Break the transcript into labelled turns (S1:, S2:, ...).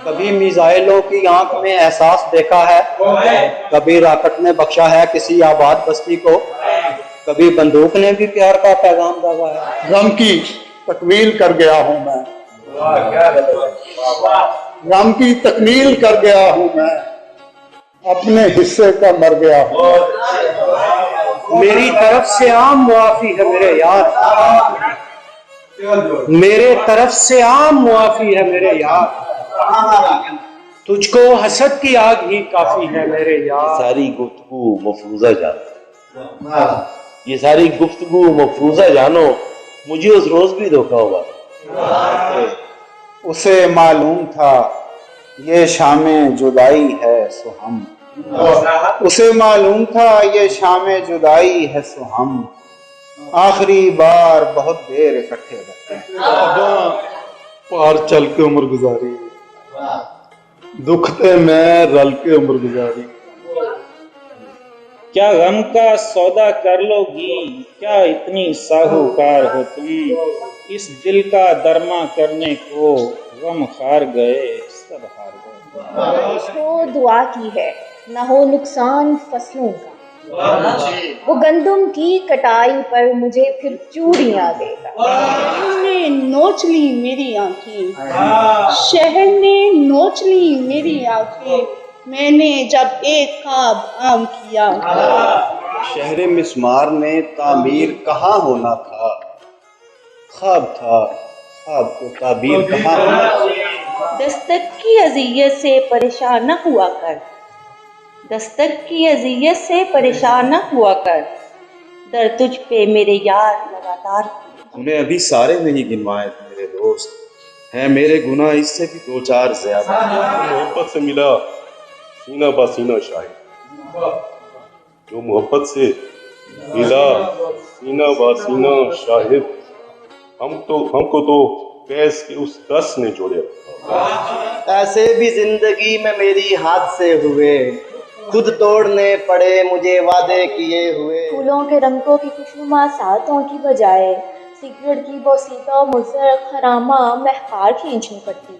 S1: کبھی میزائلوں کی آنکھ میں احساس دیکھا ہے، کبھی راکٹ نے بخشا ہے کسی آباد بستی کو، کبھی بندوق نے بھی پیار کا پیغام داغا ہے۔
S2: غم کی تکمیل کر گیا ہوں میں، غم کی تکمیل کر گیا ہوں میں، اپنے حصے کا مر گیا ہوں۔
S1: میری طرف سے عام معافی ہے میرے یار، میرے طرف سے عام معافی ہے میرے یار، تجھ کو حسد کی آگ ہی کافی ہے میرے یار۔
S3: ساری گفتگو مفروضہ جانو، یہ ساری گفتگو مفروضہ جانو، مجھے اس روز بھی دھوکا ہوا۔
S2: اسے معلوم تھا یہ شام جدائی ہے سو ہم، اسے معلوم تھا یہ شام جدائی ہے سو ہم، آخری بار بہت دیر اکٹھے رہتے
S4: پار چل کے عمر گزاری، دکھتے میں رل کے عمر گزاری۔
S5: کیا غم کا سودا کر لو گی، کیا اتنی ساہوکار ہو تم، اس دل کا درما کرنے کو غم خار گئے سب ہار گئے۔
S6: اس کو دعا کی ہے نہ ہو نقصان فصلوں کا، وہ گندم کی کٹائی پر مجھے پھر چوڑیاں دے گا۔
S7: شہر نے نوچ لی میری آنکھیں، شہر نے نوچ لی میری آنکھیں، میں نے جب ایک خواب عام کیا۔
S1: شہر مسمار نے تعمیر کہاں ہونا تھا، خواب تھا خواب کو تعبیر کہاں ہونا تھا۔
S6: دستک کی اذیت سے پریشان نہ ہوا کر، دستک کی اذیت سے پریشان نہ ہوا کر، در تجھ پہ میرے یار لگاتار۔
S3: انہیں ابھی سارے نہیں گنوائے میرے دوست، ہیں میرے گناہ اس سے بھی دو چار زیادہ۔
S4: محبت سے ملا سینہ با سینہ شاہد، جو محبت سے ملا سینہ با سینہ شاہد، ہم کو تو قیس کے اس دس نے جوڑے۔
S8: ایسے بھی زندگی میں میری حادثے ہوئے، خود توڑنے پڑے مجھے وعدے کیے ہوئے۔
S6: پھولوں کے رنگوں کی خوشنما ساتوں کی بجائے سگریٹ کی بوسیدہ مضر خرامہ مہکار کھینچنی پڑتی ہے۔